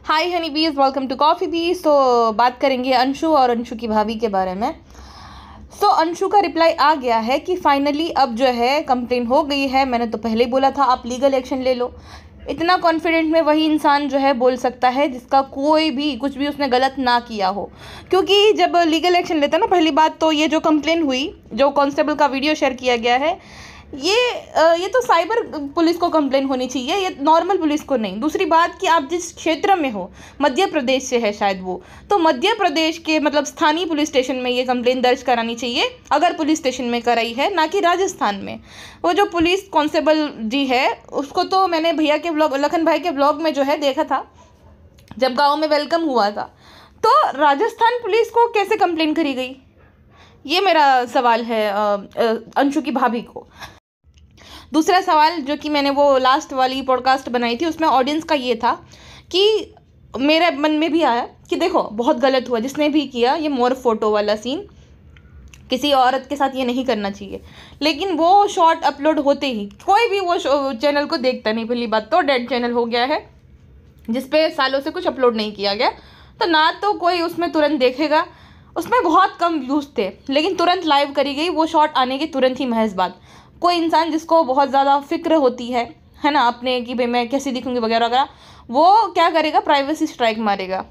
हाय हनी बीज, welcome to coffee बीज। तो बात करेंगे अंशु और अंशु की भाभी के बारे में। सो अंशु का रिप्लाई आ गया है कि फाइनली अब जो है कंप्लेन हो गई है। मैंने तो पहले ही बोला था आप लीगल एक्शन ले लो। इतना कॉन्फिडेंट में वही इंसान जो है बोल सकता है जिसका कोई भी कुछ भी उसने गलत ना किया हो, क्योंकि जब लीगल एक्शन लेता है ना, पहली बात तो ये जो कंप्लेन हुई, जो कांस्टेबल का वीडियो शेयर किया गया है, ये तो साइबर पुलिस को कंप्लेन होनी चाहिए, ये नॉर्मल पुलिस को नहीं। दूसरी बात कि आप जिस क्षेत्र में हो, मध्य प्रदेश से है शायद वो, तो मध्य प्रदेश के मतलब स्थानीय पुलिस स्टेशन में ये कंप्लेन दर्ज करानी चाहिए, अगर पुलिस स्टेशन में कराई है, ना कि राजस्थान में। वो जो पुलिस कांस्टेबल जी है उसको तो मैंने भैया के ब्लॉग, लखन भाई के ब्लॉग में जो है देखा था, जब गाँव में वेलकम हुआ था। तो राजस्थान पुलिस को कैसे कंप्लेन करी गई, ये मेरा सवाल है अंशु की भाभी को। दूसरा सवाल जो कि मैंने वो लास्ट वाली पॉडकास्ट बनाई थी उसमें ऑडियंस का ये था कि मेरे मन में भी आया कि देखो बहुत गलत हुआ जिसने भी किया ये मोर फोटो वाला सीन, किसी औरत के साथ ये नहीं करना चाहिए। लेकिन वो शॉर्ट अपलोड होते ही कोई भी वो चैनल को देखता नहीं। पहली बात तो डेड चैनल हो गया है जिसपे सालों से कुछ अपलोड नहीं किया गया, तो ना तो कोई उसमें तुरंत देखेगा। उसमें बहुत कम व्यूज़ थे लेकिन तुरंत लाइव करी गई वो शॉर्ट आने के तुरंत ही। महज बात, कोई इंसान जिसको बहुत ज़्यादा फिक्र होती है ना अपने कि भाई मैं कैसी दिखूंगी वगैरह वगैरह, वो क्या करेगा, प्राइवेसी स्ट्राइक मारेगा,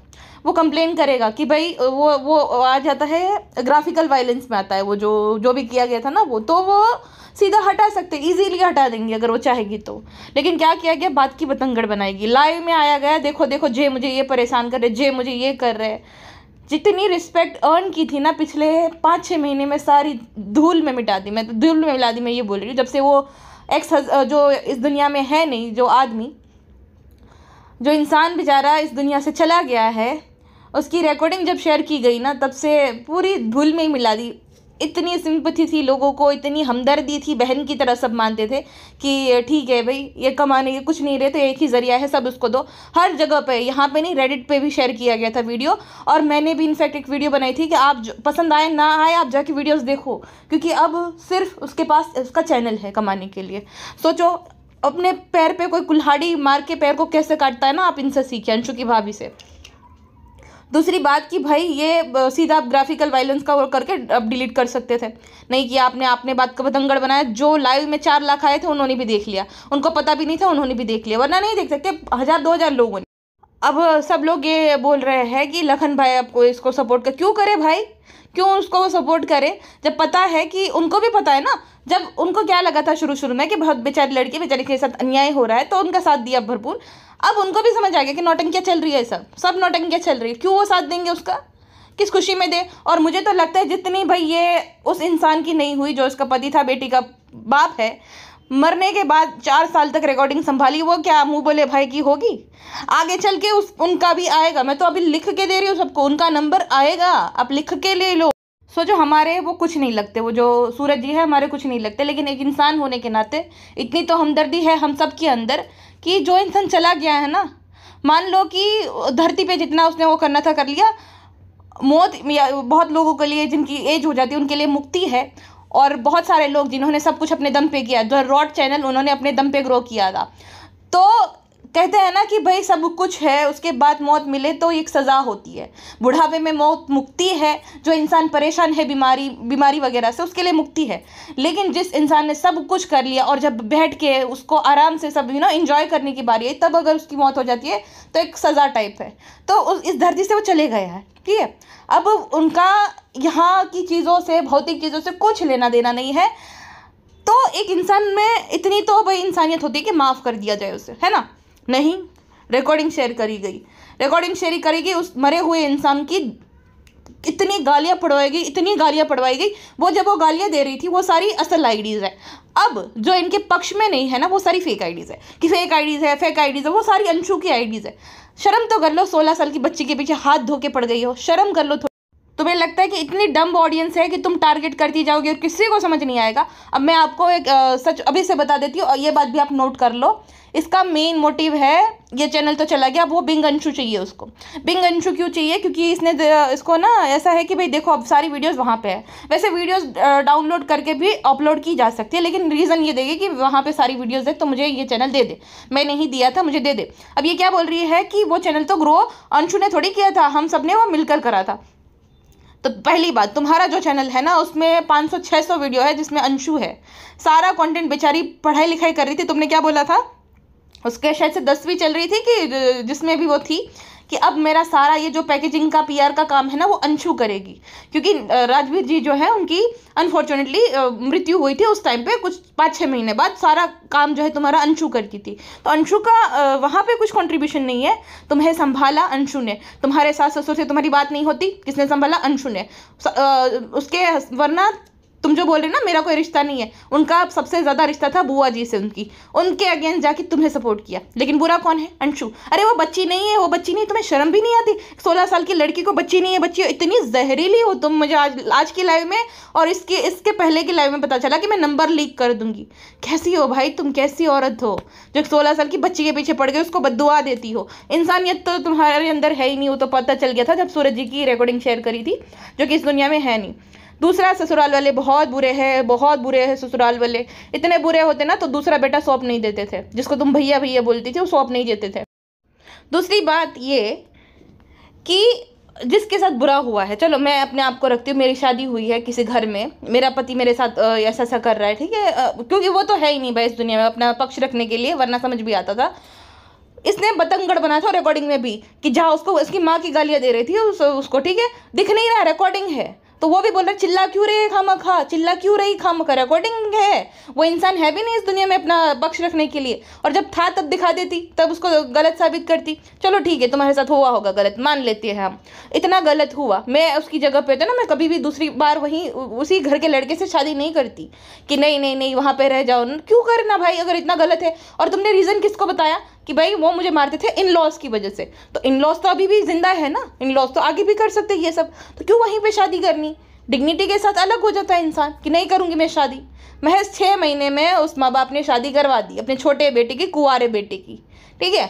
वो कंप्लेन करेगा कि भाई वो आ जाता है ग्राफिकल वायलेंस में आता है वो जो भी किया गया था ना वो सीधा हटा सकते, इजीली हटा देंगे अगर वो चाहेगी तो। लेकिन क्या किया गया, बात की बतंगड़ बनाएगी। लाइव में आया गया, देखो देखो जे मुझे ये परेशान कर रहे, जे मुझे ये कर रहे। जितनी रिस्पेक्ट अर्न की थी ना पिछले 5-6 महीने में, सारी धूल में मिटा दी। मैं तो धूल में मिला दी, मैं ये बोल रही हूँ। जब से वो जो इस दुनिया में है नहीं, जो आदमी, जो इंसान बेचारा इस दुनिया से चला गया है, उसकी रिकॉर्डिंग जब शेयर की गई ना, तब से पूरी धूल में ही मिला दी। इतनी सिंपैथी थी लोगों को, इतनी हमदर्दी थी, बहन की तरह सब मानते थे कि ठीक है भाई ये कमाने के कुछ नहीं रहे तो एक ही ज़रिया है, सब उसको दो। हर जगह पे, यहाँ पे नहीं रेडिट पे भी शेयर किया गया था वीडियो, और मैंने भी इनफैक्ट एक वीडियो बनाई थी कि आप पसंद आए ना आए आप जाके वीडियोस देखो, क्योंकि अब सिर्फ उसके पास उसका चैनल है कमाने के लिए। सोचो अपने पैर पे कोई कुल्हाड़ी मार के पैर को कैसे काटता है ना, आप इनसे सीखिए, अंशु की भाभी से। दूसरी बात कि भाई ये सीधा आप ग्राफिकल वायलेंस का वो करके अब डिलीट कर सकते थे, नहीं कि आपने बात का बतंगड़ बनाया। जो लाइव में 4 लाख आए थे उन्होंने भी देख लिया, उनको पता भी नहीं था, उन्होंने भी देख लिया, वरना नहीं देख सकते 1000-2000 लोगों ने। अब सब लोग ये बोल रहे हैं कि लखन भाई आपको इसको सपोर्ट कर, क्यों करे भाई, क्यों उसको सपोर्ट करे, जब पता है कि उनको भी पता है ना। जब उनको क्या लगा था शुरू में कि बहुत बेचारी लड़की बेचारी के साथ अन्याय हो रहा है, तो उनका साथ दिया भरपूर। अब उनको भी समझ आ गया कि नौटंकियाँ चल रही है, सब नौटंकियाँ चल रही है, क्यों वो साथ देंगे उसका, किस खुशी में दे। और मुझे तो लगता है जितनी भाई ये उस इंसान की नहीं हुई जो उसका पति था, बेटी का बाप है, मरने के बाद 4 साल तक रिकॉर्डिंग संभाली, वो क्या मुंह बोले भाई की होगी। आगे चल के उनका भी आएगा। मैं तो अभी लिख के दे रही हूँ सबको, उनका नंबर आएगा, आप लिख के ले लो। सोचो हमारे वो कुछ नहीं लगते, वो जो सूरज जी है हमारे कुछ नहीं लगते, लेकिन एक इंसान होने के नाते इतनी तो हमदर्दी है हम सब के अंदर कि जो इंसान चला गया है ना, मान लो कि धरती पे जितना उसने वो करना था कर लिया, मौत बहुत लोगों के लिए जिनकी एज हो जाती है उनके लिए मुक्ति है, और बहुत सारे लोग जिन्होंने सब कुछ अपने दम पे किया, जो रॉड चैनल उन्होंने अपने दम पे ग्रो किया था। तो कहते हैं ना कि भाई सब कुछ है उसके बाद मौत मिले तो एक सज़ा होती है। बुढ़ापे में मौत मुक्ति है, जो इंसान परेशान है बीमारी वगैरह से उसके लिए मुक्ति है। लेकिन जिस इंसान ने सब कुछ कर लिया और जब बैठ के उसको आराम से सब एंजॉय करने की बारी है, तब अगर उसकी मौत हो जाती है तो एक सज़ा टाइप है। तो इस धरती से वो चले गए हैं, ठीक है। अब उनका यहाँ की चीज़ों से, भौतिक चीज़ों से कुछ लेना देना नहीं है। तो एक इंसान में इतनी तो भाई इंसानियत होती है कि माफ़ कर दिया जाए उसे, है ना। नहीं, रिकॉर्डिंग शेयर करी गई, उस मरे हुए इंसान की इतनी गालियाँ पढ़वाई गई। वो जब वो गालियाँ दे रही थी वो सारी असल आईडीज़ है। अब जो इनके पक्ष में नहीं है ना, वो सारी फेक आईडीज़ है, कि फेक आईडीज़ है, वो सारी अंशु की आईडीज़ है। शर्म तो कर लो, 16 साल की बच्ची के पीछे हाथ धो के पड़ गई हो, शर्म कर लो। तुम्हें लगता है कि इतनी डम्ब ऑडियंस है कि तुम टारगेट करती जाओगे और किसी को समझ नहीं आएगा। अब मैं आपको एक सच अभी से बता देती हूँ और ये बात भी आप नोट कर लो। इसका मेन मोटिव है, ये चैनल तो चला गया, अब वो बिंग अंशु चाहिए उसको। बिंग अंशु क्यों चाहिए? क्योंकि इसने इसको ना ऐसा है कि भाई देखो अब सारी वीडियोस वहाँ पे है। वैसे वीडियोस डाउनलोड करके भी अपलोड की जा सकती है, लेकिन रीज़न ये देगी कि वहाँ पे सारी वीडियोस है तो मुझे ये चैनल दे दे, मैं नहीं दिया था मुझे दे दे। अब ये क्या बोल रही है कि वो चैनल तो ग्रो अंशु ने थोड़ी किया था, हम सब ने वो मिलकर करा था। तो पहली बात, तुम्हारा जो चैनल है ना उसमें 500-600 वीडियो है जिसमें अंशु है। सारा कंटेंट बेचारी पढ़ाई लिखाई कर रही थी, तुमने क्या बोला था? उसके शायद से 10वीं चल रही थी कि जिसमें भी वो थी कि अब मेरा सारा ये जो पैकेजिंग का पीआर का काम है ना वो अंशु करेगी। क्योंकि राजवीर जी जो है उनकी अनफॉर्चुनेटली मृत्यु हुई थी उस टाइम पे, कुछ 5-6 महीने बाद सारा काम जो है तुम्हारा अंशु करती थी। तो अंशु का वहाँ पे कुछ कंट्रीब्यूशन नहीं है। तुम्हें संभाला अंशु ने, तुम्हारे सास ससुर से तुम्हारी बात नहीं होती, किसने संभाला? अंशु ने। उसके वरना तुम जो बोल रहे हो ना मेरा कोई रिश्ता नहीं है, उनका सबसे ज़्यादा रिश्ता था बुआ जी से, उनके अगेंस्ट जाके तुम्हें सपोर्ट किया। लेकिन बुरा कौन है? अंशु। अरे वो बच्ची नहीं है, वो बच्ची नहीं, तुम्हें शर्म भी नहीं आती? 16 साल की लड़की को बच्ची नहीं है, बच्ची इतनी जहरीली हो तुम। मुझे आज की लाइव में और इसके पहले की लाइव में पता चला कि मैं नंबर लीक कर दूंगी। कैसी हो भाई तुम, कैसी औरत हो जो 16 साल की बच्ची के पीछे पड़ गई, उसको बद्दुआ देती हो? इंसानियत तो तुम्हारे अंदर है ही नहीं। वो तो पता चल गया था जब सूरज जी की रिकॉर्डिंग शेयर करी थी, जो कि इस दुनिया में है नहीं। दूसरा, ससुराल वाले बहुत बुरे हैं, बहुत बुरे हैं ससुराल वाले। इतने बुरे होते ना तो दूसरा बेटा सौंप नहीं देते थे, जिसको तुम भैया भैया बोलती थी वो सौंप नहीं देते थे। दूसरी बात ये कि जिसके साथ बुरा हुआ है, चलो मैं अपने आप को रखती हूँ, मेरी शादी हुई है किसी घर में, मेरा पति मेरे साथ ऐसा ऐसा कर रहा है, ठीक है, क्योंकि वो तो है ही नहीं भाई इस दुनिया में अपना पक्ष रखने के लिए, वरना समझ भी आता था। इसने बतंगड़ बना था रिकॉर्डिंग में भी कि जहाँ उसको उसकी माँ की गालियाँ दे रही थी उसको, ठीक है, दिख नहीं रहा रिकॉर्डिंग है तो वो भी बोल रहा चिल्ला क्यों रही है खामखा, चिल्ला क्यों रही खामखा, रिकॉर्डिंग है। वो इंसान है भी नहीं इस दुनिया में अपना पक्ष रखने के लिए, और जब था तब दिखा देती, तब उसको गलत साबित करती। चलो ठीक है तुम्हारे साथ हुआ होगा गलत, मान लेते हैं हम, इतना गलत हुआ। मैं उसकी जगह पे तो ना मैं कभी भी दूसरी बार वहीं उसी घर के लड़के से शादी नहीं करती कि नहीं नहीं नहीं वहाँ पे रह जाओ। क्यों करना भाई अगर इतना गलत है? और तुमने रीज़न किसको बताया कि भाई वो मुझे मारते थे इन लॉज की वजह से? तो इन लॉज तो अभी भी जिंदा है ना, इन लॉज तो आगे भी कर सकते ये सब, तो क्यों वहीं पे शादी करनी? डिग्निटी के साथ अलग हो जाता है इंसान कि नहीं करूँगी मैं शादी। महज 6 महीने में उस माँ बाप ने शादी करवा दी अपने छोटे बेटे की, कुंवारे बेटे की, ठीक है।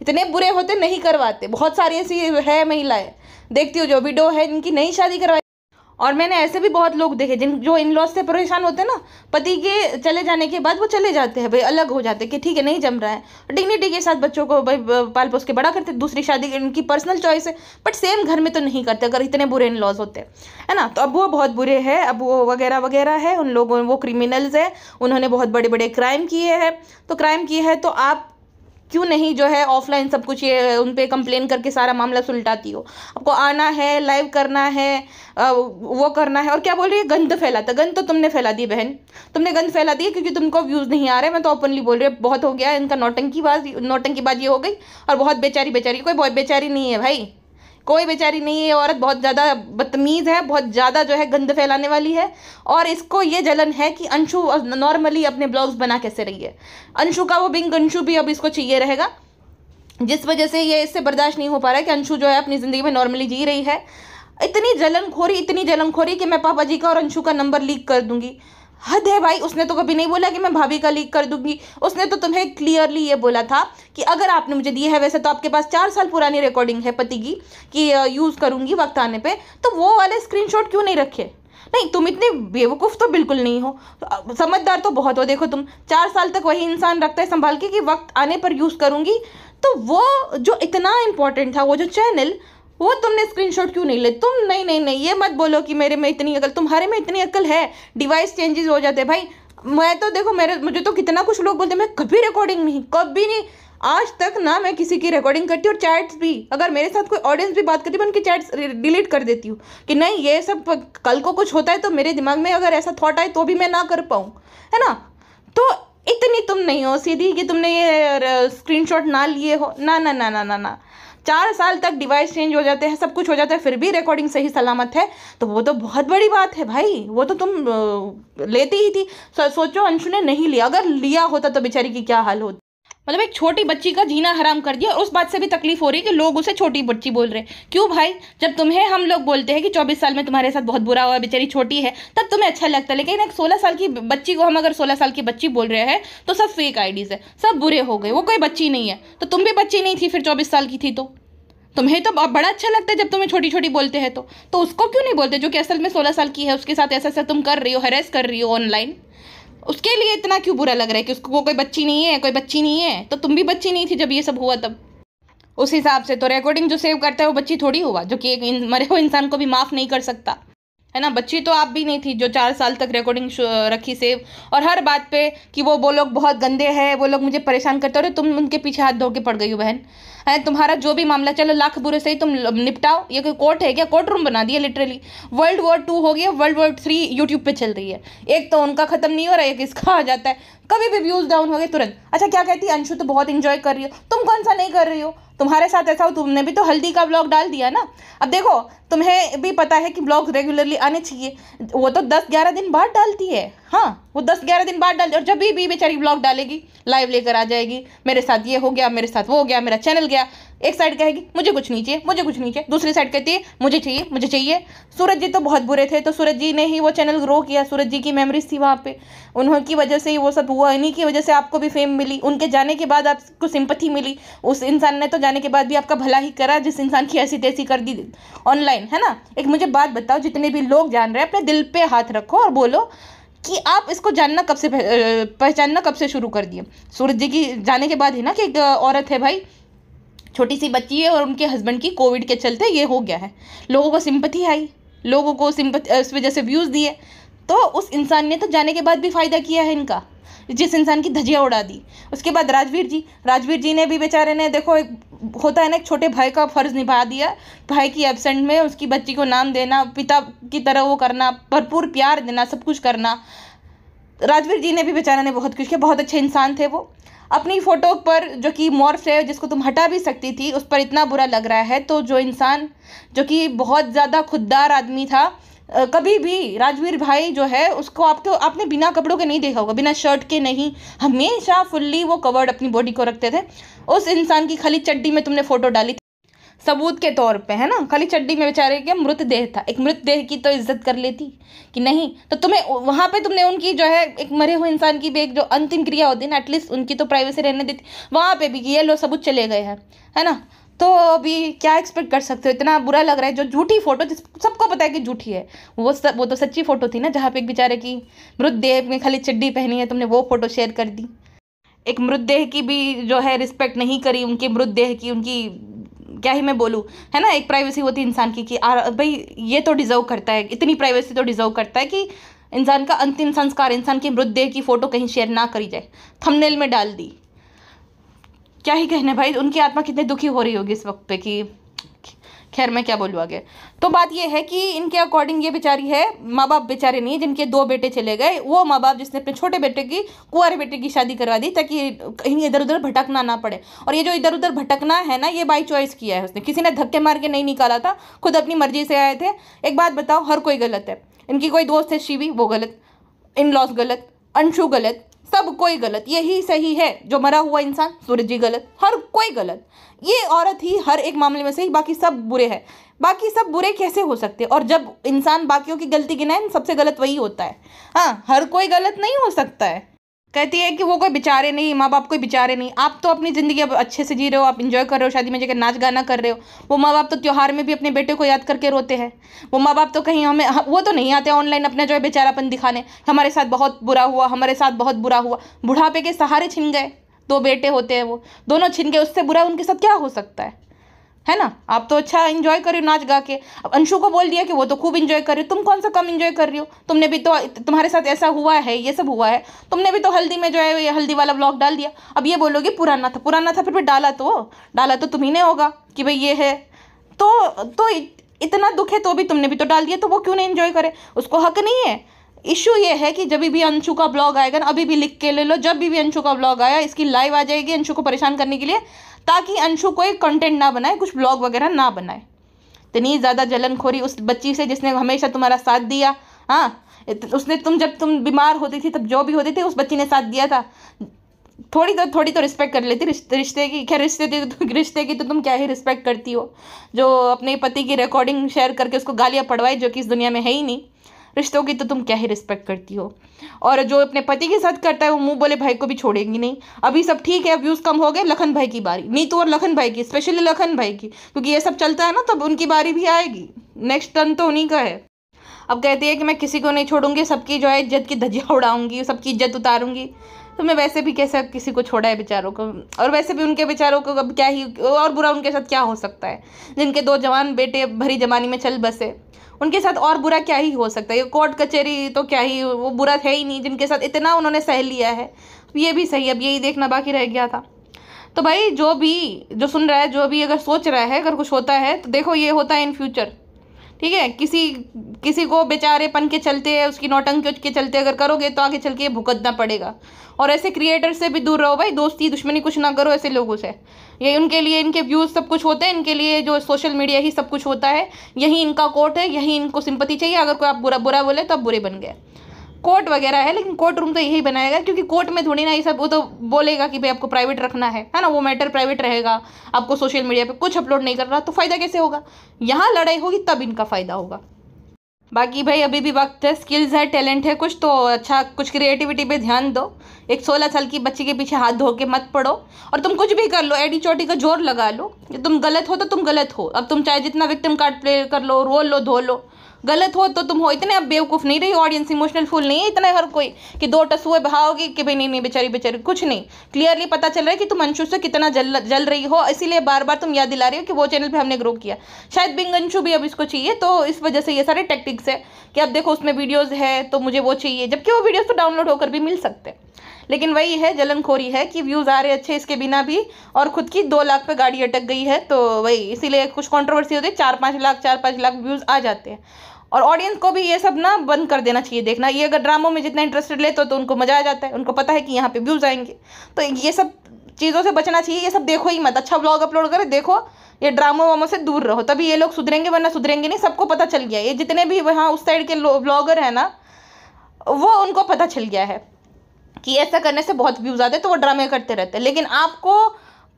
इतने बुरे होते नहीं करवाते, बहुत सारी ऐसी है महिलाएं देखती हो जो वीडियो है इनकी, नहीं शादी करवाई। और मैंने ऐसे भी बहुत लोग देखे जो इन लॉज से परेशान होते हैं ना, पति के चले जाने के बाद वो चले जाते हैं भाई, अलग हो जाते हैं कि ठीक है नहीं जम रहा है, डिग्निटी के साथ बच्चों को भाई पाल पोस के बड़ा करते, दूसरी शादी इनकी पर्सनल चॉइस है, बट सेम घर में तो नहीं करते अगर इतने बुरे इन लॉज होते है ना। तो अब वो बहुत बुरे हैं, अब वो वगैरह वगैरह है, उन लोगों वो क्रिमिनल्स है, उन्होंने बहुत बड़े बड़े क्राइम किए हैं। तो क्राइम किए हैं तो आप क्यों नहीं जो है ऑफलाइन सब कुछ ये उन पे कंप्लेन करके सारा मामला सुलटाती हो? आपको आना है, लाइव करना है, वो करना है। और क्या बोल रही है? गंद फैलाता। गंद तो तुमने फैला दी बहन, तुमने गंद फैला दी क्योंकि तुमको व्यूज़ नहीं आ रहे। मैं तो ओपनली बोल रही हूँ, बहुत हो गया इनका नौटंकीबाजी हो गई। और बहुत बेचारी, कोई बहुत बेचारी नहीं है भाई, कोई बेचारी नहीं है। औरत बहुत ज़्यादा बदतमीज़ है, बहुत ज़्यादा जो है गंद फैलाने वाली है। और इसको ये जलन है कि अंशु नॉर्मली अपने ब्लॉग्स बना कैसे रही है। अंशु का वो बिंग अंशु भी अब इसको चाहिए रहेगा, जिस वजह से ये इससे बर्दाश्त नहीं हो पा रहा है कि अंशु जो है अपनी ज़िंदगी में नॉर्मली जी रही है। इतनी जलनखोरी कि मैं पापा जी का और अंशु का नंबर लीक कर दूंगी। हद है भाई। उसने तो कभी नहीं बोला कि मैं भाभी का लीक कर दूंगी। उसने तो तुम्हें क्लियरली ये बोला था कि अगर आपने मुझे दी है, वैसे तो आपके पास 4 साल पुरानी रिकॉर्डिंग है पति की कि यूज़ करूंगी वक्त आने पे, तो वो वाले स्क्रीनशॉट क्यों नहीं रखे? नहीं, तुम इतने बेवकूफ़ तो बिल्कुल नहीं हो, समझदार तो बहुत हो। देखो तुम 4 साल तक वही इंसान रखता है संभाल के कि वक्त आने पर यूज़ करूंगी, तो वो जो इतना इंपॉर्टेंट था वो जो चैनल, वो तुमने स्क्रीनशॉट क्यों नहीं ले? तुम नहीं ये मत बोलो कि मेरे में इतनी अकल, तुम्हारे में इतनी अकल है। डिवाइस चेंजेस हो जाते भाई। मैं तो देखो मुझे तो कितना कुछ लोग बोलते हैं मैं कभी रिकॉर्डिंग नहीं, कभी नहीं, आज तक ना मैं किसी की रिकॉर्डिंग करती हूँ। और चैट्स भी, अगर मेरे साथ कोई ऑडियंस भी बात करती है मैं उनकी चैट्स डिलीट कर देती हूँ कि नहीं ये सब कल को कुछ होता है तो मेरे दिमाग में अगर ऐसा थॉट आए तो भी मैं ना कर पाऊँ, है ना। तो इतनी तुम नहीं हो सीधी कि तुमने ये स्क्रीनशॉट ना लिए हो। ना ना ना ना ना ना 4 साल तक डिवाइस चेंज हो जाते हैं, सब कुछ हो जाता है, फिर भी रिकॉर्डिंग सही सलामत है, तो वो तो बहुत बड़ी बात है भाई। वो तो तुम लेती ही थी। सोचो अंशु ने नहीं लिया, अगर लिया होता तो बेचारी की क्या हाल होती। मतलब एक छोटी बच्ची का जीना हराम कर दिया, और उस बात से भी तकलीफ हो रही है कि लोग उसे छोटी बच्ची बोल रहे हैं। क्यों भाई? जब तुम्हें हम लोग बोलते हैं कि 24 साल में तुम्हारे साथ बहुत बुरा हुआ, बेचारी छोटी है, तब तुम्हें अच्छा लगता है। लेकिन एक 16 साल की बच्ची को हम अगर 16 साल की बच्ची बोल रहे हैं तो सब फेक आईडीज है, सब बुरे हो गए, वो कोई बच्ची नहीं है। तो तुम भी बच्ची नहीं थी फिर 24 साल की थी तो तुम्हें तो बड़ा अच्छा लगता है जब तुम्हें छोटी छोटी बोलते हैं। तो उसको क्यों नहीं बोलते जो कि असल में 16 साल की है, उसके साथ ऐसा ऐसा तुम कर रही हो, हरेस कर रही हो ऑनलाइन, उसके लिए इतना क्यों बुरा लग रहा है कि उसको वो कोई बच्ची नहीं है, कोई बच्ची नहीं है? तो तुम भी बच्ची नहीं थी जब ये सब हुआ तब। उस हिसाब से तो रिकॉर्डिंग जो सेव करता है वो बच्ची थोड़ी हुआ, जो कि एक मरे हुए इंसान को भी माफ़ नहीं कर सकता, है ना। बच्ची तो आप भी नहीं थी जो 4 साल तक रिकॉर्डिंग रखी सेव, और हर बात पे कि वो लोग बहुत गंदे हैं, वो लोग मुझे परेशान करते हो, तुम उनके पीछे हाथ धो के पड़ गई हो बहन। है तुम्हारा जो भी मामला, चलो लाख बुरे से ही तुम निपटाओ। ये कोई कोर्ट है क्या? कोर्ट रूम बना दिया लिटरली। World War II हो गया, World War III यूट्यूब पे चल रही है। एक तो उनका खत्म नहीं हो रहा है, एक इसका आ जाता है, कभी भी व्यूज डाउन हो गए तुरंत। अच्छा क्या कहती है अंशु तो बहुत इंजॉय कर रही हो, तुम कौन सा नहीं कर रही हो? तुम्हारे साथ ऐसा हो, तुमने भी तो हल्दी का ब्लॉग डाल दिया ना। अब देखो तुम्हें भी पता है कि ब्लॉग रेगुलरली आने चाहिए, वो तो 10-11 दिन बाद डालती है। हाँ वो 10-11 दिन बाद डालती है, और जब भी बेचारी ब्लॉग डालेगी लाइव लेकर आ जाएगी, मेरे साथ ये हो गया, मेरे साथ वो हो गया, मेरा चैनल गया। एक साइड कहेगी मुझे कुछ नहीं चाहिए, मुझे कुछ नहीं चाहिए, दूसरी साइड कहती है मुझे चाहिए, मुझे चाहिए। सूरज जी तो बहुत बुरे थे, तो सूरज जी ने ही वो चैनल ग्रो किया, सूरज जी की मेमोरीज थी वहाँ पे, उन्होंने की वजह से ही वो सब हुआ, इन्हीं की वजह से आपको भी फेम मिली, उनके जाने के बाद आपको सिंपैथी मिली। उस इंसान ने तो जाने के बाद भी आपका भला ही करा, जिस इंसान की ऐसी तैसी कर दी ऑनलाइन, है ना। एक मुझे बात बताओ, जितने भी लोग जान रहे हैं अपने दिल पे हाथ रखो और बोलो कि आप इसको जानना कब से पहचानना कब से शुरू कर दिए? सूरज जी की जाने के बाद ही ना, कि एक औरत है भाई, छोटी सी बच्ची है, और उनके हस्बैंड की कोविड के चलते ये हो गया है, लोगों को सिंपैथी आई, लोगों को सिंपैथी इस वजह से व्यूज़ दिए। तो उस इंसान ने तो जाने के बाद भी फ़ायदा किया है इनका, जिस इंसान की धज्जियाँ उड़ा दी। उसके बाद राजवीर जी ने भी बेचारे ने, देखो एक होता है ना, एक छोटे भाई का फ़र्ज़ निभा दिया, भाई की एब्सेंट में उसकी बच्ची को नाम देना, पिता की तरह वो करना, भरपूर प्यार देना, सब कुछ करना। राजवीर जी ने भी बेचारा ने बहुत कुछ किया, बहुत अच्छे इंसान थे वो। अपनी फ़ोटो पर जो कि मॉर्फ है, जिसको तुम हटा भी सकती थी, उस पर इतना बुरा लग रहा है। तो जो इंसान जो कि बहुत ज़्यादा खुददार आदमी था, कभी भी राजवीर भाई जो है उसको आपने बिना कपड़ों के नहीं देखा होगा, बिना शर्ट के नहीं, हमेशा फुल्ली वो कवर्ड अपनी बॉडी को रखते थे। उस इंसान की खाली चड्डी में तुमने फ़ोटो डाली सबूत के तौर पे, है ना, खाली चड्डी में, बेचारे के मृतदेह था, एक मृतदेह की तो इज्जत कर लेती कि नहीं। तो तुम्हें वहाँ पे तुमने उनकी जो है एक मरे हुए इंसान की भी एक जो अंतिम क्रिया होती है ना, एटलीस्ट उनकी तो प्राइवेसी रहने देती, वहाँ पे भी कि ये लो सबूत चले गए हैं, है ना। तो अभी क्या एक्सपेक्ट कर सकते हो? इतना बुरा लग रहा है। जो झूठी फोटो, जिस सबको पता है कि झूठी है, वो तो सच्ची फोटो थी ना, जहाँ पे एक बेचारे की मृतदेह में खाली चड्डी पहनी है, तुमने वो फोटो शेयर कर दी। एक मृतदेह की भी जो है रिस्पेक्ट नहीं करी, उनके मृतदेह की, उनकी क्या ही मैं बोलूँ, है ना। एक प्राइवेसी होती है इंसान की कि भाई ये तो डिज़र्व करता है, इतनी प्राइवेसी तो डिज़र्व करता है कि इंसान का अंतिम संस्कार, इंसान के मृतदेह की फ़ोटो कहीं शेयर ना करी जाए, थंबनेल में डाल दी। क्या ही कहने भाई, उनकी आत्मा कितनी दुखी हो रही होगी इस वक्त पे कि खैर मैं क्या बोलूँ आगे। तो बात ये है कि इनके अकॉर्डिंग ये बेचारी है, माँ बाप बेचारे नहीं, जिनके 2 बेटे चले गए, वो माँ बाप जिसने अपने छोटे बेटे की, कुंवारे बेटे की शादी करवा दी ताकि कहीं इधर उधर भटकना ना पड़े। और ये जो इधर उधर भटकना है ना, ये बाई चॉइस किया है उसने, किसी ने धक्के मार के नहीं निकाला था, खुद अपनी मर्जी से आए थे। एक बात बताओ, हर कोई गलत है। इनकी कोई दोस्त है शिवी, वो गलत, इन लॉस गलत, अंशु गलत, सब कोई गलत, यही सही है। जो मरा हुआ इंसान सूरज जी गलत, हर कोई गलत। ये औरत ही हर एक मामले में सही, बाकी सब बुरे हैं। बाकी सब बुरे कैसे हो सकते? और जब इंसान बाकियों की गलती गिनाए, सबसे गलत वही होता है। हाँ, हर कोई गलत नहीं हो सकता है। कहती है कि वो कोई बेचारे नहीं, माँ बाप कोई बेचारे नहीं। आप तो अपनी ज़िंदगी अब अच्छे से जी रहे हो, आप इंजॉय कर रहे हो, शादी में जाकर नाच गाना कर रहे हो। वो माँ बाप तो त्योहार में भी अपने बेटे को याद करके रोते हैं। वो माँ बाप तो कहीं वो तो नहीं आते ऑनलाइन अपना जो है बेचारापन दिखाने, हमारे साथ बहुत बुरा हुआ, हमारे साथ बहुत बुरा हुआ। बुढ़ापे के सहारे छिन गए, 2 बेटे होते हैं वो, दोनों छिन गए, उससे बुरा उनके साथ क्या हो सकता है ना। आप तो अच्छा एंजॉय कर रहे हो नाच गा के। अब अंशु को बोल दिया कि वो तो खूब एंजॉय कर रही हो, तुम कौन सा कम एंजॉय कर रही हो? तुमने भी तो, तुम्हारे साथ ऐसा हुआ है, ये सब हुआ है, तुमने भी तो हल्दी में जो है ये हल्दी वाला व्लॉग डाल दिया। अब ये बोलोगे पुराना था, फिर भी डाला तो तुम्ही ने होगा कि भाई ये है। तो इतना दुख है तो भी तुमने भी तो डाल दिया, तो वो क्यों नहीं एंजॉय करे? उसको हक नहीं है। इशू ये है कि जब भी अंशु का ब्लॉग आएगा ना, अभी भी लिख के ले लो, जब भी अंशु का ब्लॉग आया, इसकी लाइव आ जाएगी अंशु को परेशान करने के लिए, ताकि अंशु कोई कंटेंट ना बनाए, कुछ ब्लॉग वगैरह ना बनाए। इतनी ज़्यादा जलनखोरी उस बच्ची से जिसने हमेशा तुम्हारा साथ दिया। हाँ, उसने जब तुम बीमार होती थी, तब जो भी होती थी, उस बच्ची ने साथ दिया था। थोड़ी तो रिस्पेक्ट कर लेती रिश्ते की। खैर रिश्ते की तो तुम क्या ही रिस्पेक्ट करती हो, जो अपने पति की रिकॉर्डिंग शेयर करके उसको गालियाँ पड़वाई, जो कि इस दुनिया में है ही नहीं। रिश्तों की तो तुम क्या ही रिस्पेक्ट करती हो। और जो अपने पति के साथ करता है वो मुंह बोले भाई को भी छोड़ेगी नहीं। अभी सब ठीक है, व्यूज़ कम हो गए, लखन भाई की बारी, नीतू और लखन भाई की, स्पेशली लखन भाई की, क्योंकि ये सब चलता है ना, तब उनकी बारी भी आएगी। नेक्स्ट टर्न तो उन्हीं का है। अब कहती है कि मैं किसी को नहीं छोड़ूंगी, सबकी जो है इज्जत की धज्जियाँ उड़ाऊंगी, सबकी इज्जत उतारूंगी। तो मैं वैसे भी कैसे किसी को छोड़ा है बेचारों को, और वैसे भी उनके बेचारों को अब क्या ही और बुरा उनके साथ क्या हो सकता है, जिनके 2 जवान बेटे भरी जमानी में चल बसे, उनके साथ और बुरा क्या ही हो सकता है। ये कोर्ट कचहरी तो क्या ही, वो बुरा है ही नहीं, जिनके साथ इतना उन्होंने सह लिया है। ये भी सही, अब यही देखना बाकी रह गया था। तो भाई जो सुन रहा है, जो भी अगर सोच रहा है अगर कुछ होता है तो देखो ये होता है इन फ्यूचर, ठीक है। किसी को बेचारेपन के चलते, उसकी नौटंकी के चलते अगर करोगे तो आगे चल के भुगतना पड़ेगा। और ऐसे क्रिएटर से भी दूर रहो भाई, दोस्ती दुश्मनी कुछ ना करो ऐसे लोगों से। ये उनके लिए इनके व्यूज़ सब कुछ होते हैं, इनके लिए जो सोशल मीडिया ही सब कुछ होता है, यही इनका कोर्ट है, यही इनको सिंपैथी चाहिए। अगर कोई आप बुरा बोले तो आप बुरे बन गए। कोर्ट वगैरह है, लेकिन कोर्ट रूम तो यही बनाएगा, क्योंकि कोर्ट में थोड़ी ना ये सब, वो तो बोलेगा कि भाई आपको प्राइवेट रखना है ना, वो मैटर प्राइवेट रहेगा। आपको सोशल मीडिया पे कुछ अपलोड नहीं कर रहा तो फ़ायदा कैसे होगा। यहाँ लड़ाई होगी तब इनका फ़ायदा होगा। बाकी भाई अभी भी वक्त है, स्किल्स है, टैलेंट है कुछ तो अच्छा, कुछ क्रिएटिविटी पे ध्यान दो। एक 16 साल की बच्ची के पीछे हाथ धो के मत पड़ो, और तुम कुछ भी कर लो, एडी चोटी का जोर लगा लो। तुम गलत हो तो तुम गलत हो, अब तुम चाहे जितना विक्टिम कार्ड प्ले कर लो, रोल लो, धो लो, गलत हो तो तुम हो। इतने अब बेवकूफ़ नहीं रही ऑडियंस, इमोशनल फुल नहीं है इतना हर कोई कि 2 टसुए बहाओगी कि भाई नहीं बेचारी कुछ नहीं। क्लियरली पता चल रहा है कि तुम अंशु से कितना जल रही हो, इसीलिए बार बार तुम याद दिला रही हो कि वो चैनल पे हमने ग्रो किया। शायद बिंग अंशु भी अब इसको चाहिए, तो इस वजह से ये सारे टैक्टिक्स है कि अब देखो उसमें वीडियोज़ है तो मुझे वो चाहिए, जबकि वो वीडियोज़ तो डाउनलोड होकर भी मिल सकते हैं। लेकिन वही है, जलनखोरी है कि व्यूज़ आ रहे अच्छे इसके बिना भी, और खुद की 2 लाख पे गाड़ी अटक गई है, तो वही इसीलिए कुछ कंट्रोवर्सी होती है। 4-5 लाख व्यूज़ आ जाते हैं। और ऑडियंस को भी ये सब ना बंद कर देना चाहिए देखना। ये अगर ड्रामों में जितना इंटरेस्टेड लेते हो तो उनको मजा आ जाता है, उनको पता है कि यहाँ पे व्यूज़ आएंगे, तो ये सब चीज़ों से बचना चाहिए। ये सब देखो ही मत, अच्छा व्लॉग अपलोड करें देखो, ये ड्रामो वामों से दूर रहो, तभी ये लोग सुधरेंगे, वरना सुधरेंगे नहीं। सबको पता चल गया, ये जितने भी वहाँ उस साइड के व्लॉगर हैं ना, वो उनको पता चल गया है कि ऐसा करने से बहुत व्यूज़ आते हैं, तो वो ड्रामे करते रहते हैं। लेकिन आपको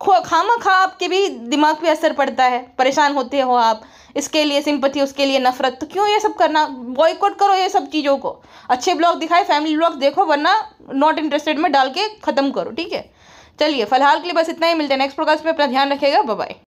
खामखा आपके भी दिमाग पे असर पड़ता है, परेशान होते हो आप, इसके लिए सिंपैथी, उसके लिए नफरत, तो क्यों ये सब करना। बॉयकॉट करो ये सब चीज़ों को, अच्छे ब्लॉग दिखाए, फैमिली ब्लॉग देखो, वरना नॉट इंटरेस्टेड में डाल के ख़त्म करो, ठीक है। चलिए फिलहाल के लिए बस इतना ही, मिलते हैं नेक्स्ट प्रोग्राम में, अपना ध्यान रखिएगा, बाय बाय।